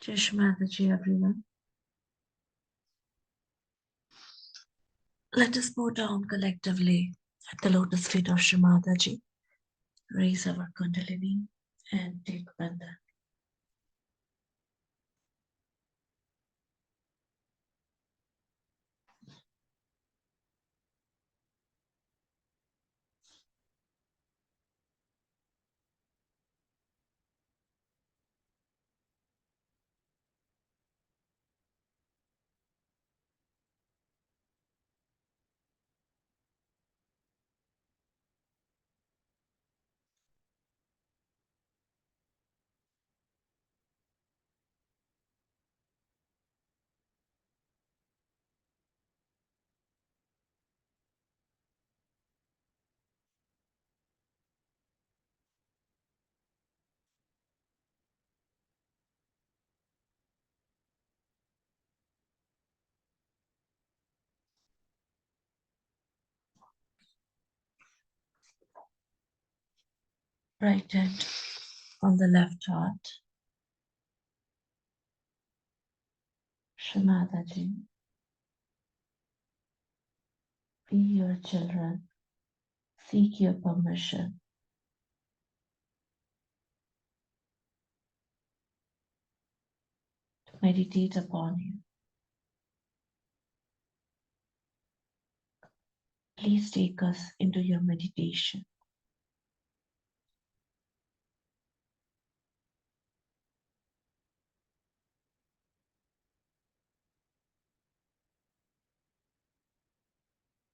Jai everyone. Let us bow down collectively at the lotus feet of Shri Mataji. Raise our Kundalini and take Bandhan. Right hand on the left heart. Shri Mataji, we, your children, seek your permission to meditate upon you. Please take us into your meditation.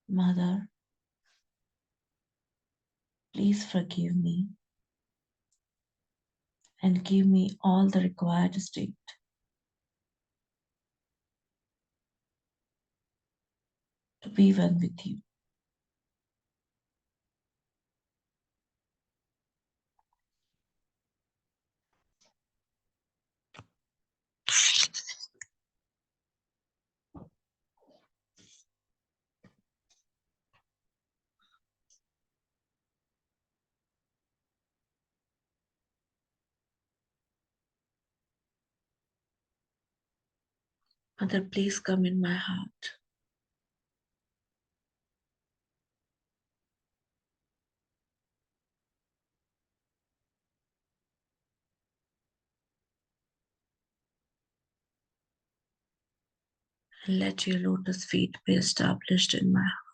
Mother, please forgive me and give me all the required state to be one with you. Mother, please come in my heart. And let your lotus feet be established in my heart.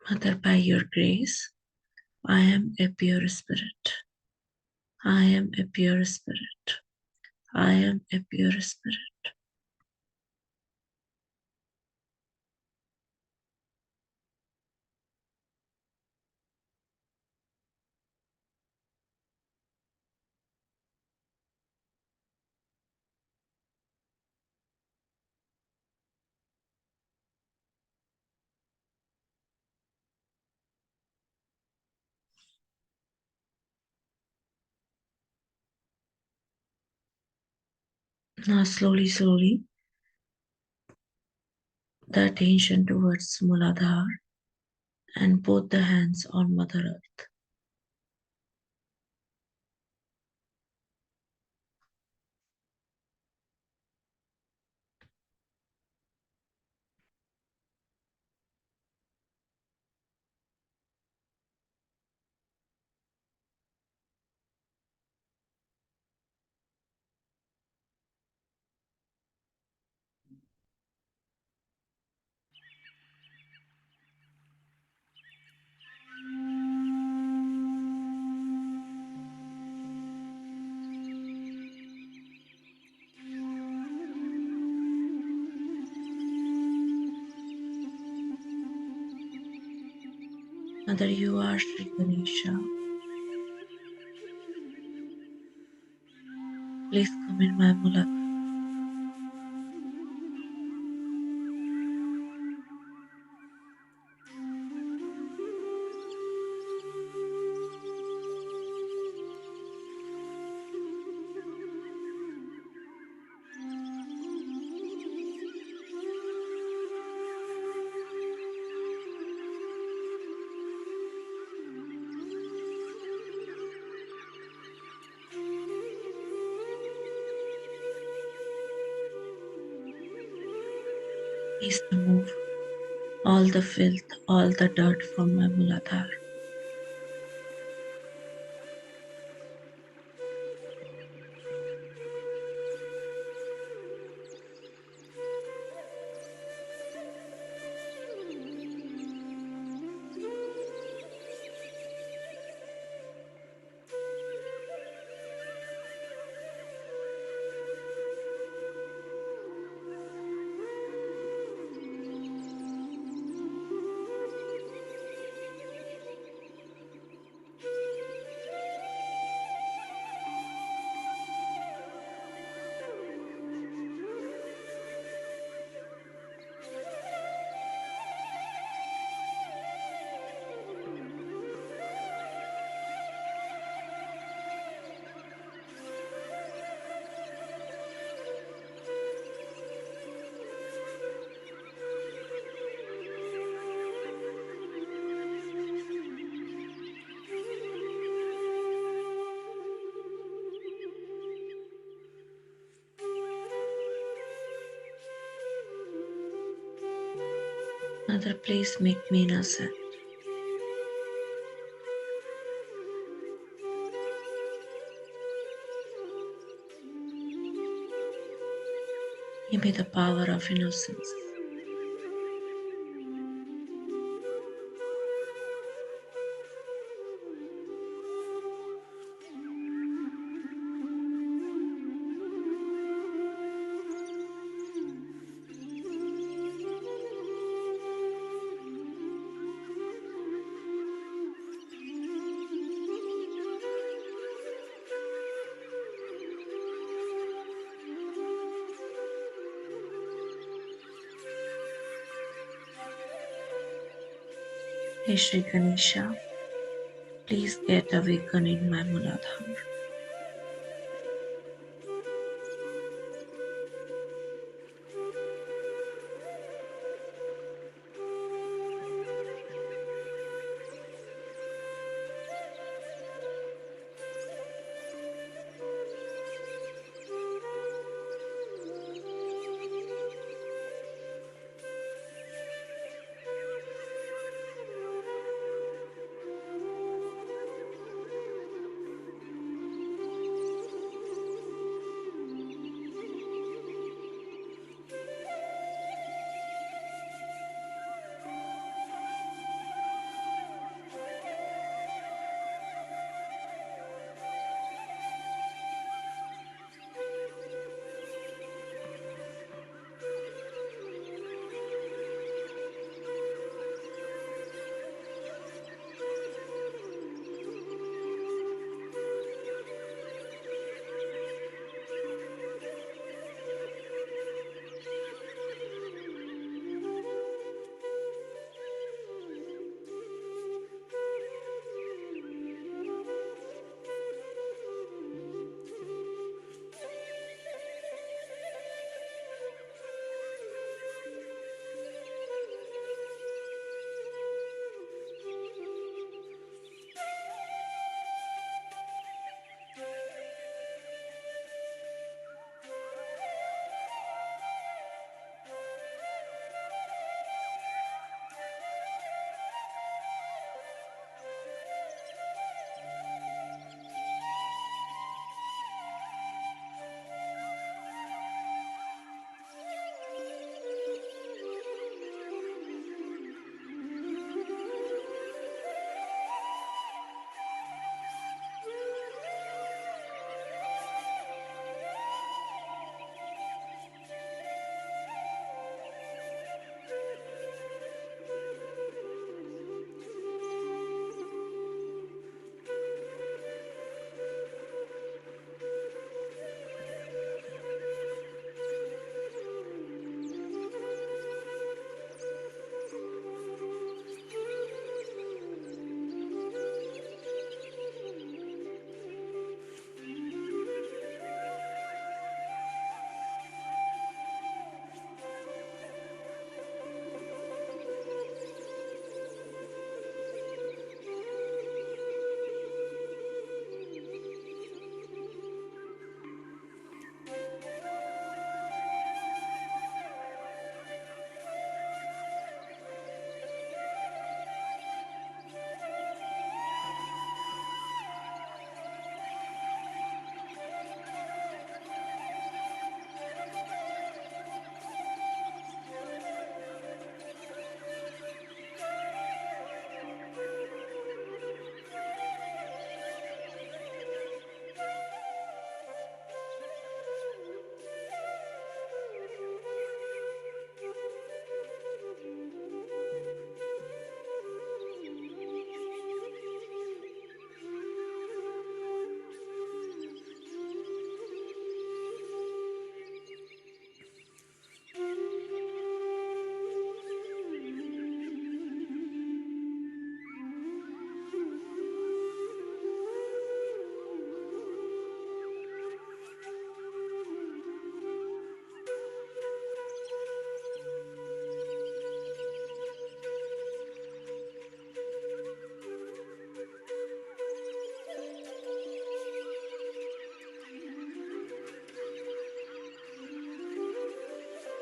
Mother, by your grace, I am a pure spirit. I am a pure spirit. I am a pure spirit. Now, slowly, the attention towards Mooladhara and both the hands on Mother Earth. Mother, you are Sri Ganesha. Please come in my Mooladhara. Please remove all the filth, all the dirt from my Mooladhara. Mother, please make me innocent. Give me the power of innocence. Hey Sri Ganesha, please get awakened in my Mooladhara.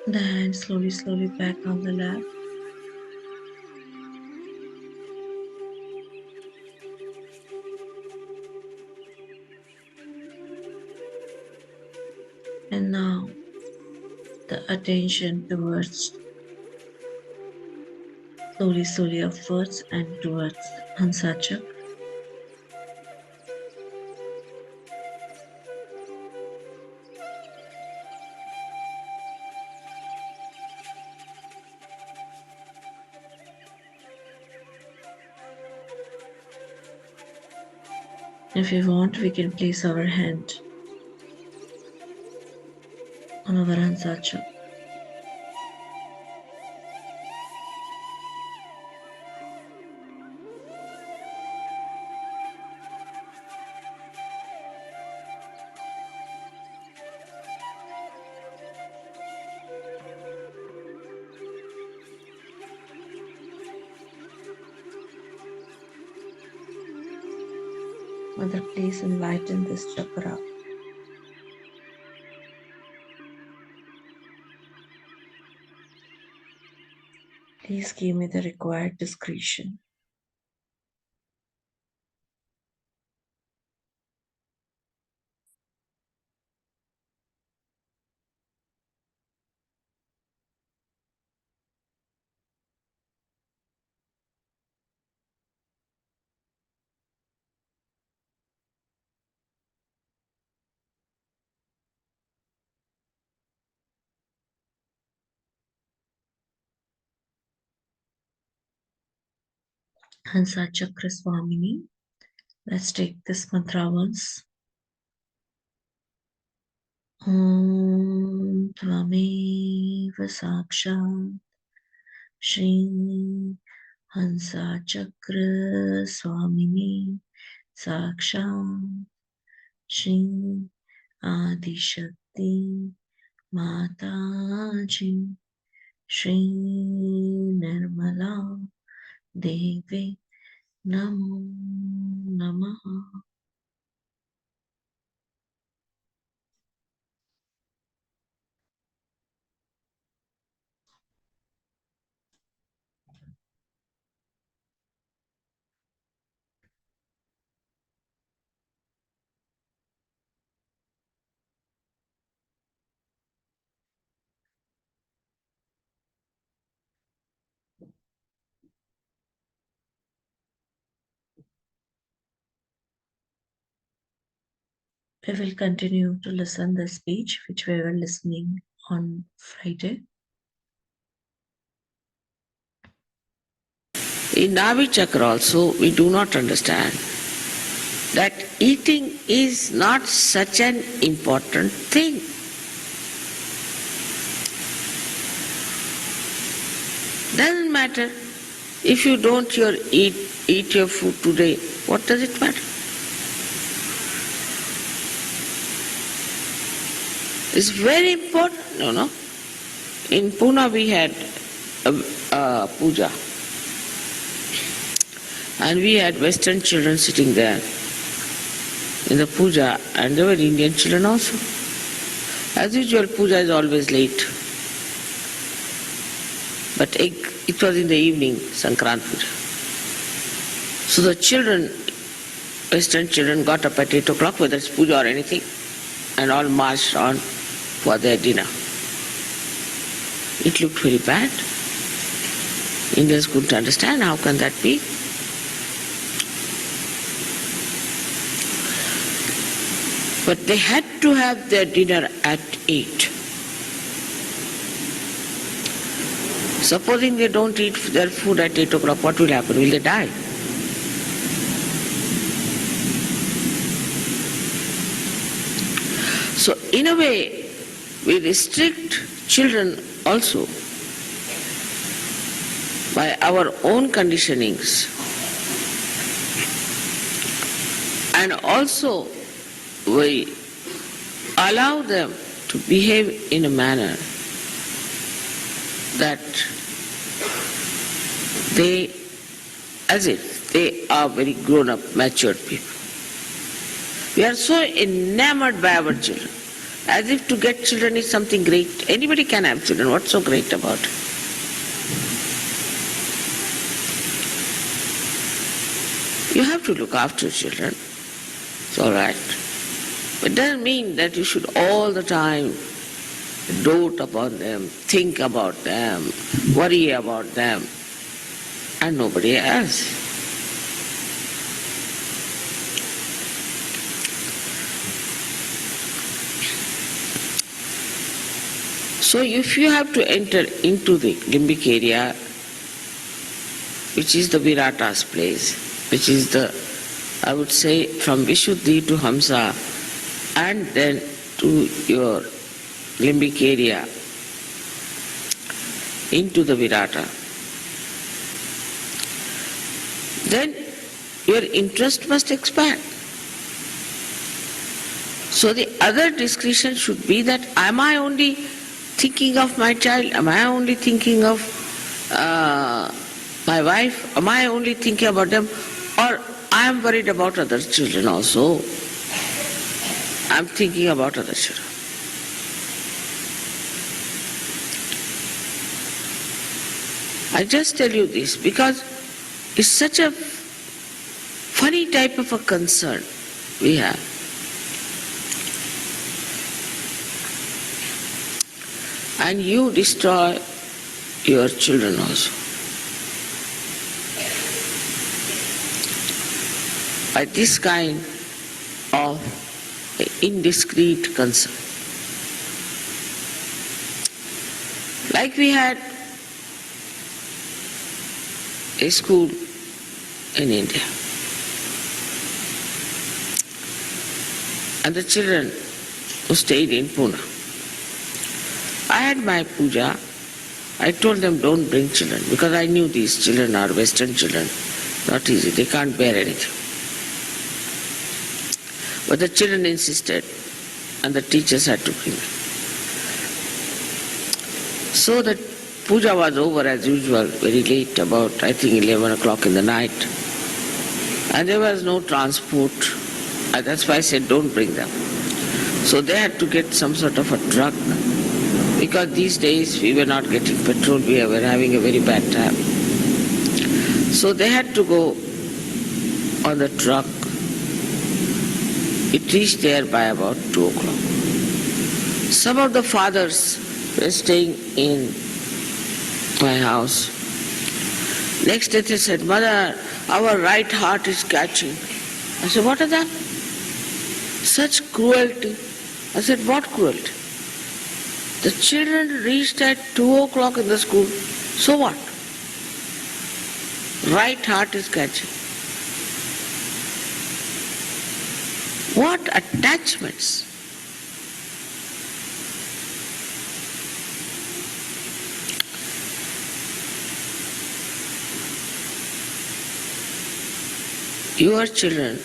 The hand slowly back on the lap. And now the attention towards slowly upwards and towards Hansachak. If we want, we can place our hand on our Hansachak. Mother, please enlighten this chakra. Please give me the required discretion. Hansachakra Swamini. Let's take this mantra once. Om Tvameva Sakshat Shri Hansachakra Swamini Sakshat Shri Adishakti Mataji Shri Nirmala Devi Namo Namaha. We will continue to listen the speech which we were listening on Friday. In Navi Chakra also, we do not understand that eating is not such an important thing. Doesn't matter if you don't eat your food today. What does it matter? It's very important, no? In Pune we had a puja, and we had Western children sitting there in the puja, and there were Indian children also. As usual, puja is always late. But it was in the evening, Sankrant puja. So the children, Western children, got up at 8 o'clock, whether it's puja or anything, and all marched on for their dinner. It looked very bad. Indians couldn't understand, how can that be? But they had to have their dinner at 8. Supposing they don't eat their food at 8 o'clock, what will happen? Will they die? So in a way, we restrict children also by our own conditionings, and also we allow them to behave in a manner that they, as if they are very grown-up, matured people. We are so enamored by our children As if to get children is something great. Anybody can have children. What's so great about it? You have to look after children. It's all right. But it doesn't mean that you should all the time dote upon them, think about them, worry about them, and nobody else. So if you have to enter into the limbic area, which is the Virata's place, which is the, I would say, from Vishuddhi to Hamsa, and then to your limbic area, into the Virata, then your interest must expand. So the other discretion should be that, am I only thinking of my child? Am I only thinking of my wife? Am I only thinking about them? Or I am worried about other children also. I am thinking about other children. I just tell you this because it's such a funny type of a concern we have. And you destroy your children also. By this kind of indiscreet concern. Like we had a school in India. And the children who stayed in Pune. I had my puja. I told them don't bring children because I knew these children are Western children. Not easy. They can't bear anything. But the children insisted and the teachers had to bring them. So the puja was over as usual, very late, about I think 11 o'clock in the night. And there was no transport. And that's why I said don't bring them. So they had to get some sort of a truck because these days we were not getting petrol, we were having a very bad time. So they had to go on the truck. It reached there by about 2 o'clock. Some of the fathers were staying in my house. Next day they said, Mother, our right heart is catching. I said, what is that? Such cruelty. I said, what cruelty? The children reached at 2 o'clock in the school. So what? Right heart is catching. What attachments? Your children,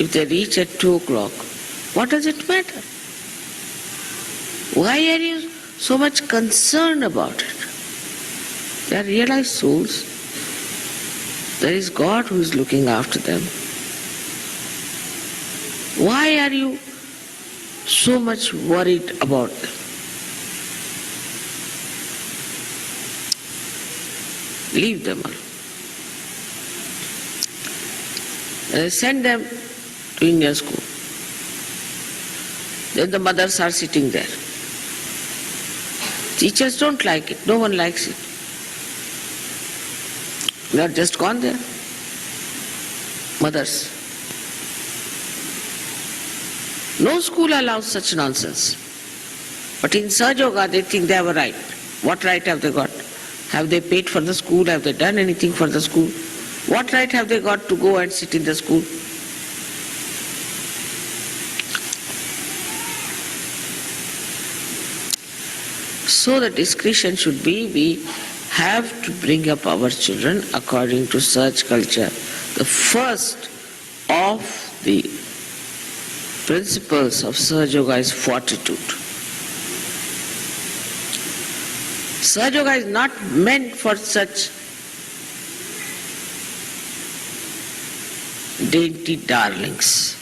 if they reach at 2 o'clock, what does it matter? Why are you so much concerned about it? They are realized souls. There is God who is looking after them. Why are you so much worried about them? Leave them alone. Send them to Indian school. Then the mothers are sitting there. Teachers don't like it. No one likes it. They are just gone there. Mothers. No school allows such nonsense. But in Sahaja Yoga, they think they have a right. What right have they got? Have they paid for the school? Have they done anything for the school? What right have they got to go and sit in the school? So the discretion should be, we have to bring up our children according to such culture. The first of the principles of Sahaja Yoga is fortitude. Sahaja Yoga is not meant for such dainty darlings.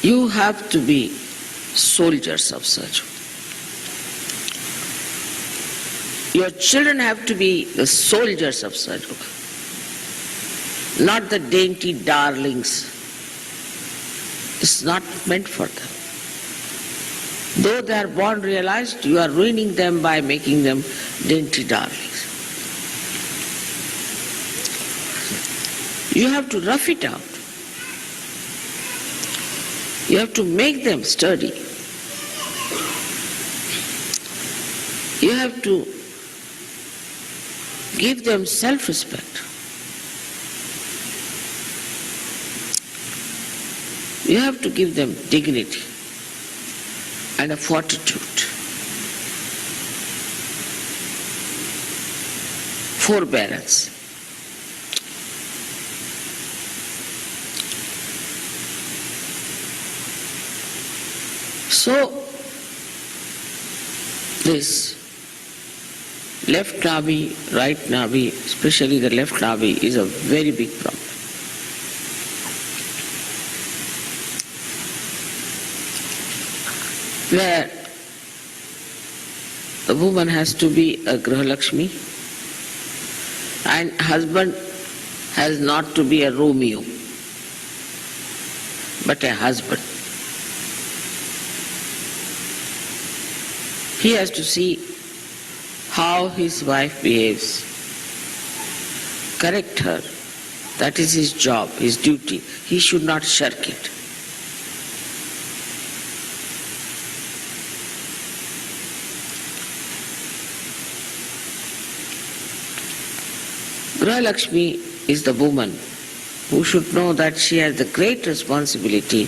You have to be soldiers of Sahaja. Your children have to be the soldiers of Sahaja, not the dainty darlings. It's not meant for them. Though they are born realized, you are ruining them by making them dainty darlings. You have to rough it out. You have to make them sturdy. You have to give them self-respect. You have to give them dignity and a fortitude, forbearance. So, this left navi, right navi, especially the left navi, is a very big problem. Where the woman has to be a Grihalakshmi and husband has not to be a Romeo, but a husband. He has to see how his wife behaves, correct her. That is his job, his duty. He should not shirk it. Grihalakshmi is the woman who should know that she has the great responsibility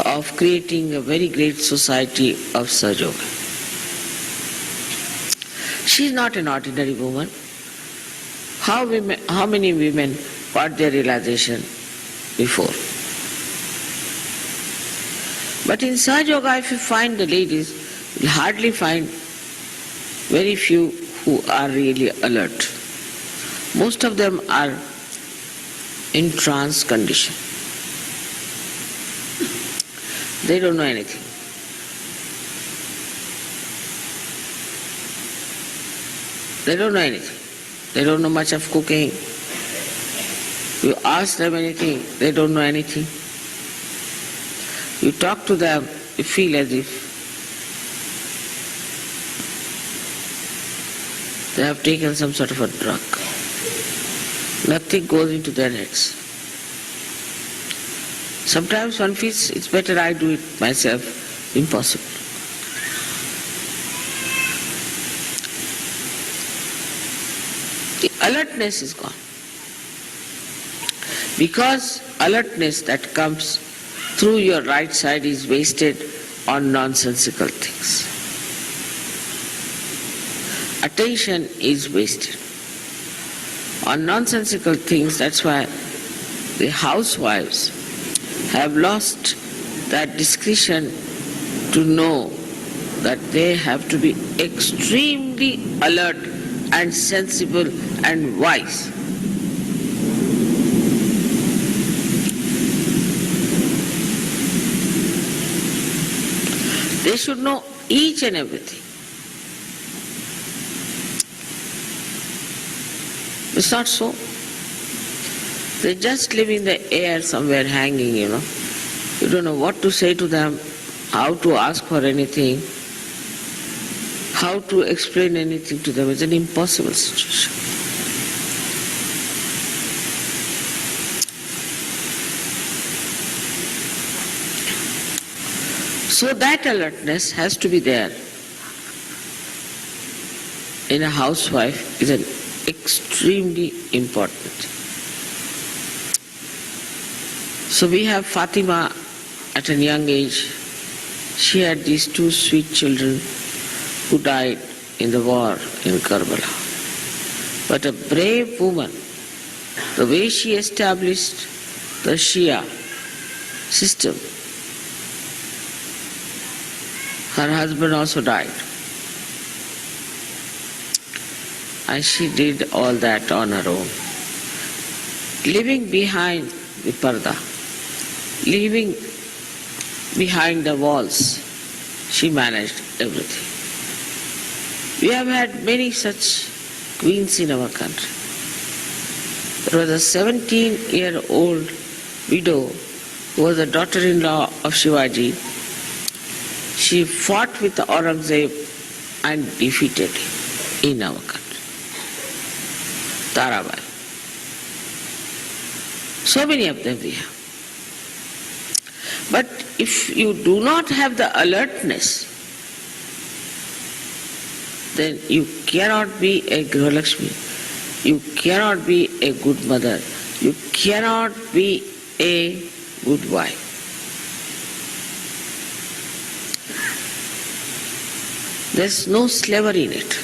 of creating a very great society of Sahaja. She is not an ordinary woman. How many women got their realization before? But in Sahaja Yoga, if you find the ladies, you'll hardly find very few who are really alert. Most of them are in trance condition. They don't know anything. They don't know anything. They don't know much of cooking. You ask them anything, they don't know anything. You talk to them, you feel as if they have taken some sort of a drug. Nothing goes into their heads. Sometimes one feels it's better I do it myself. Impossible. The alertness is gone. Because alertness that comes through your right side is wasted on nonsensical things. Attention is wasted on nonsensical things. That's why the housewives have lost that discretion to know that they have to be extremely alert and sensible and wise. They should know each and everything. It's not so. They just live in the air somewhere hanging, You don't know what to say to them, how to ask for anything, how to explain anything to them. It's an impossible situation. So that alertness has to be there. In a housewife is an extremely important. So we have Fatima at a young age. She had these two sweet children who died in the war in Karbala. But a brave woman, the way she established the Shia system, her husband also died. And she did all that on her own. Leaving behind the parda, leaving behind the walls, she managed everything. We have had many such queens in our country. There was a 17-year-old widow who was the daughter-in-law of Shivaji. She fought with Aurangzeb and defeated him in our country. Tarabai. So many of them we have. But if you do not have the alertness, then you cannot be a Grihalakshmi, you cannot be a good mother, you cannot be a good wife. There's no slavery in it.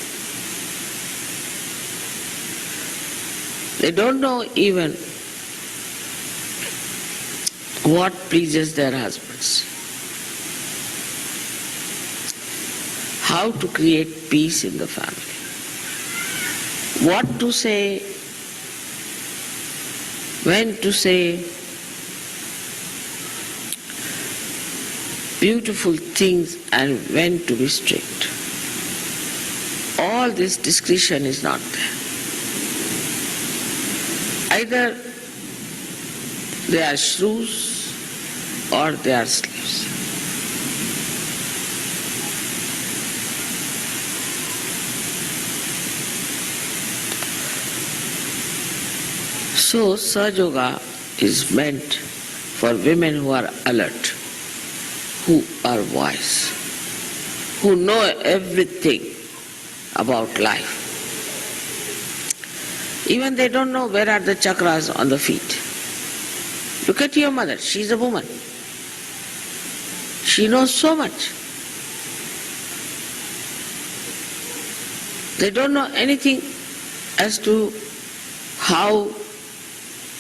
They don't know even what pleases their husbands, how to create peace in the family, what to say, when to say beautiful things and when to be strict. All this discretion is not there. Either they are shrews or they are slaves. So Sahaja Yoga is meant for women who are alert, who are wise, who know everything about life. Even they don't know where are the chakras on the feet. Look at your mother, she's a woman. She knows so much. They don't know anything as to how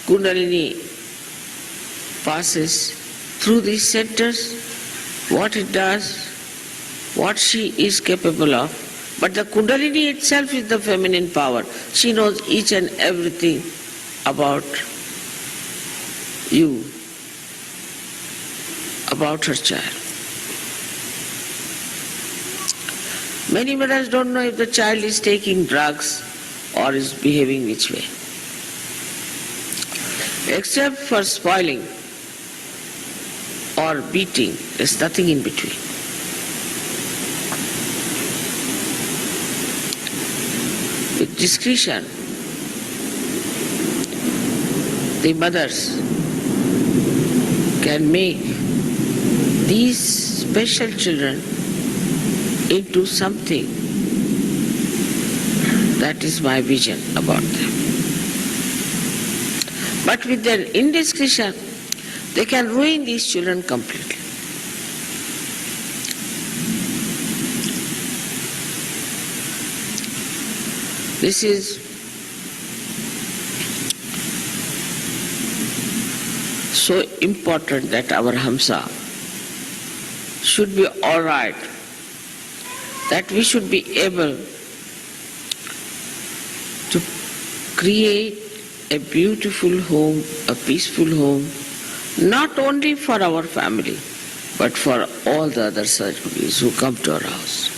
Kundalini passes through these centers, what it does, what she is capable of. But the Kundalini itself is the feminine power. She knows each and everything about you, about her child. Many mothers don't know if the child is taking drugs or is behaving which way. Except for spoiling or beating, there's nothing in between. With discretion, the mothers can make these special children into something. That is my vision about them. But with their indiscretion, they can ruin these children completely. This is so important that our Hamsa should be all right, that we should be able to create a beautiful home, a peaceful home, not only for our family, but for all the other Sajgurus who come to our house.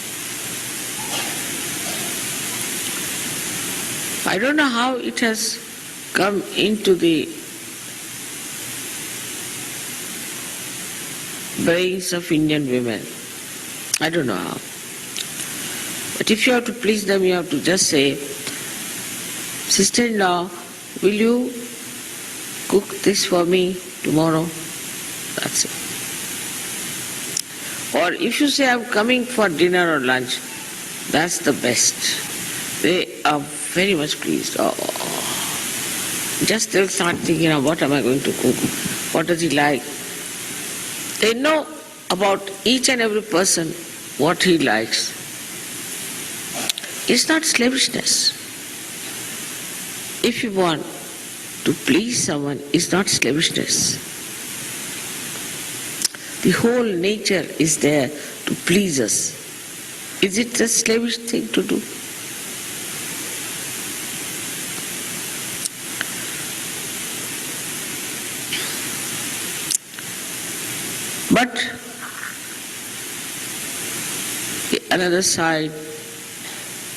I don't know how it has come into the brains of Indian women. I don't know how. But if you have to please them, you have to just say, "Sister-in-law, will you cook this for me tomorrow?" That's it. Or if you say, "I'm coming for dinner or lunch," that's the best. They are very much pleased. Oh. Just they'll start thinking, what am I going to cook? What does he like? They know about each and every person what he likes. It's not slavishness. If you want to please someone, it's not slavishness. The whole nature is there to please us. Is it a slavish thing to do? But another side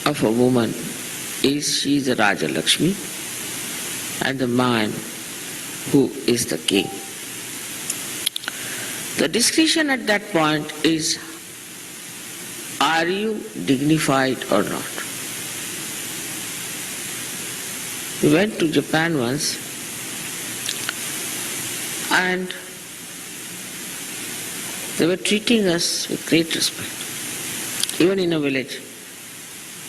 of a woman is she is the Raja Lakshmi and the man who is the king. The discretion at that point is, are you dignified or not? We went to Japan once and they were treating us with great respect, even in a village.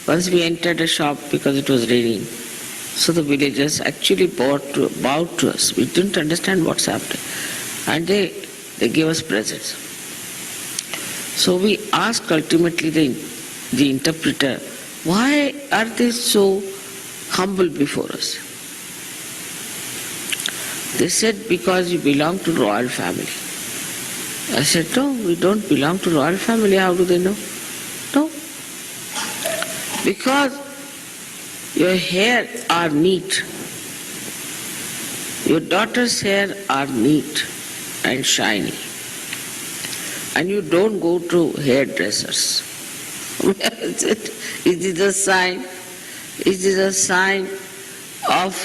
Once we entered a shop because it was raining, so the villagers actually bowed to us. We didn't understand what's happening. And they gave us presents. So we asked ultimately the interpreter, why are they so humble before us? They said, because you belong to royal family. I said, no, we don't belong to royal family. How do they know? No. Because your hair are neat. Your daughter's hair are neat and shiny. And you don't go to hairdressers. Is this a sign? Is this a sign of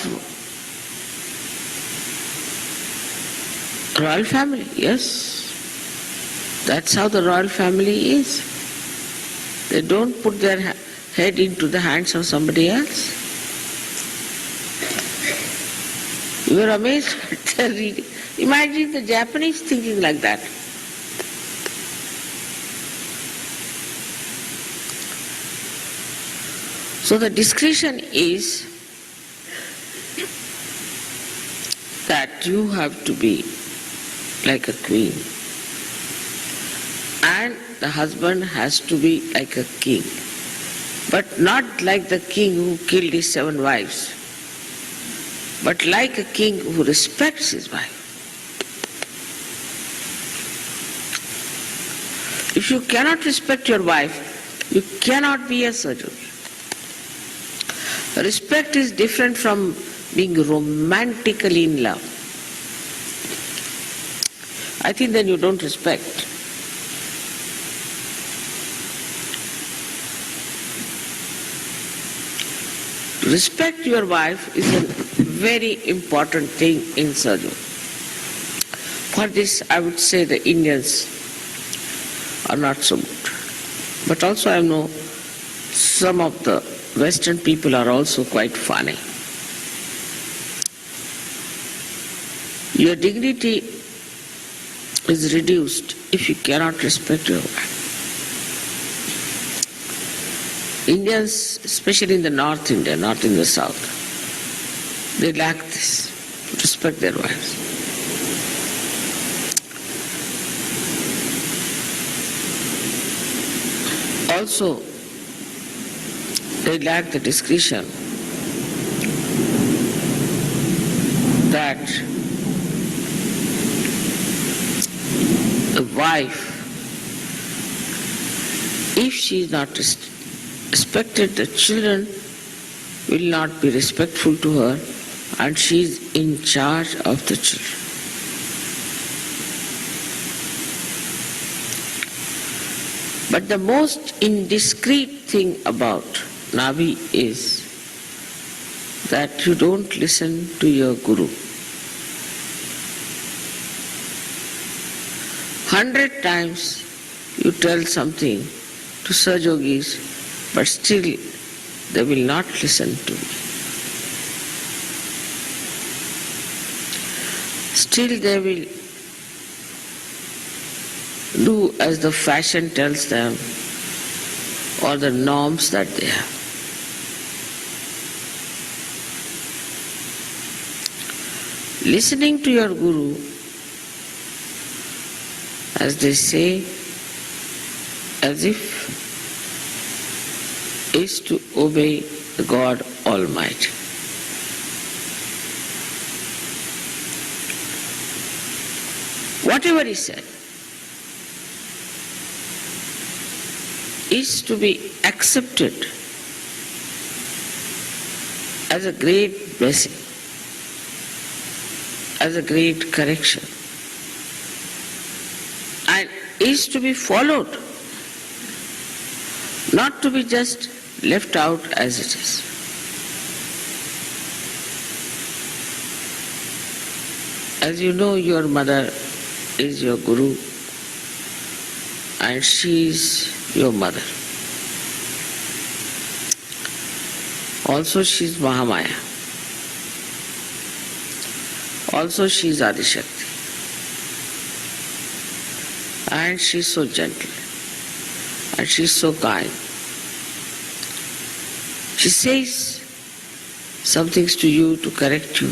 royal family? Yes. That's how the royal family is. They don't put their head into the hands of somebody else. You were amazed at the reading. Imagine the Japanese thinking like that. So the discretion is that you have to be like a queen. And the husband has to be like a king. But not like the king who killed his 7 wives, but like a king who respects his wife. If you cannot respect your wife, you cannot be a surgeon. Respect is different from being romantically in love. I think then you don't respect. Respect your wife is a very important thing in surgery. For this, I would say the Indians are not so good. But also I know some of the Western people are also quite funny. Your dignity is reduced if you cannot respect your wife. Indians, especially in the North India, not in the South, they lack this, respect their wives. Also, they lack the discretion that the wife, if she is not respected, the children will not be respectful to her, and she is in charge of the children. But the most indiscreet thing about Navi is that you don't listen to your guru. 100 times you tell something to Sajogis, but still they will not listen to me. Still they will do as the fashion tells them or the norms that they have. Listening to your guru, as they say, as if is to obey the God Almighty. Whatever he said is to be accepted as a great blessing, as a great correction, and is to be followed. not to be just left out as it is. As you know, your mother is your guru and she is your mother. Also she is Mahamaya. Also she is Adishakti. And she is so gentle. And she is so kind. She says some things to you to correct you.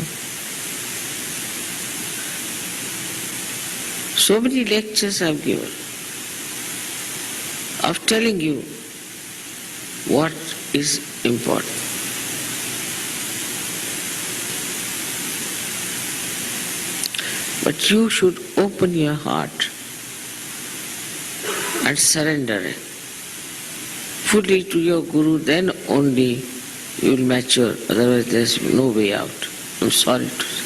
So many lectures I have given of telling you what is important. But you should open your heart and surrender it fully to your Guru, then only you will mature, otherwise there is no way out. I'm sorry to say.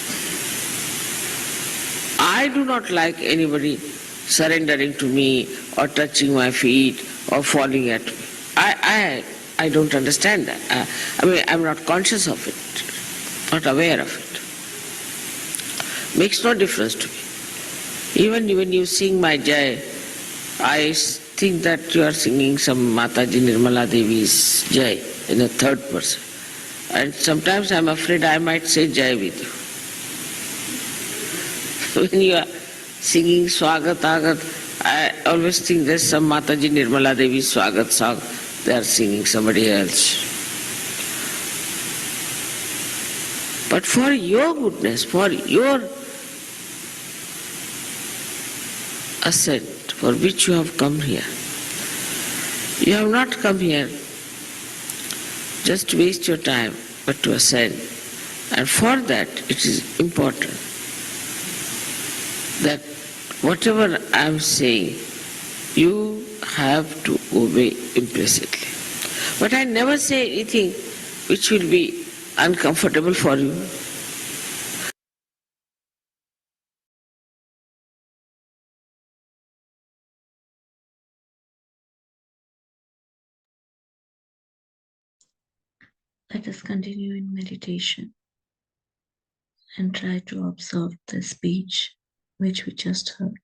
I do not like anybody surrendering to me or touching my feet or falling at me. I don't understand that. I'm not conscious of it, not aware of it. Makes no difference to me. Even when you sing my Jai, I think that you are singing some Mataji Nirmala Devi's Jai in the third person. And sometimes I'm afraid I might say Jai with you. When you are singing Swagat Agat, I always think there's some Mataji Nirmala Devi Swagat song. They are singing somebody else. But for your goodness, for your ascent, for which you have come here, you have not come here just to waste your time, but to ascend. And for that, it is important that whatever I am saying, you have to obey implicitly. But I never say anything which will be uncomfortable for you. Let us continue in meditation and try to observe the speech which we just heard.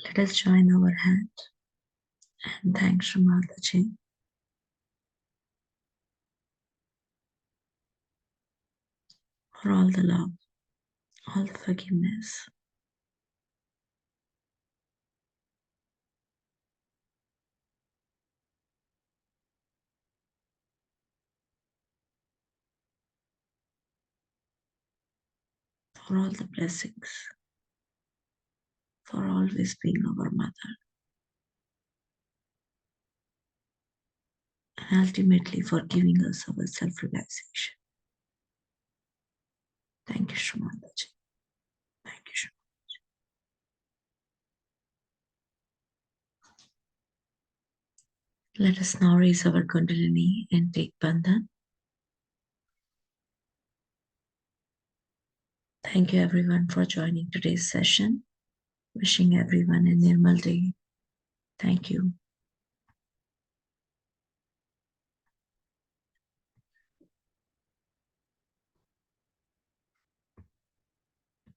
Let us join our hand and thank Shri Mataji for all the love, all the forgiveness, for all the blessings, for always being our mother, and ultimately for giving us our self-realization. Thank you, Shri Mataji. Thank you, Shri. Let us now raise our Kundalini and take Bandhan. Thank you everyone for joining today's session. Wishing everyone a Nirmal day. Thank you.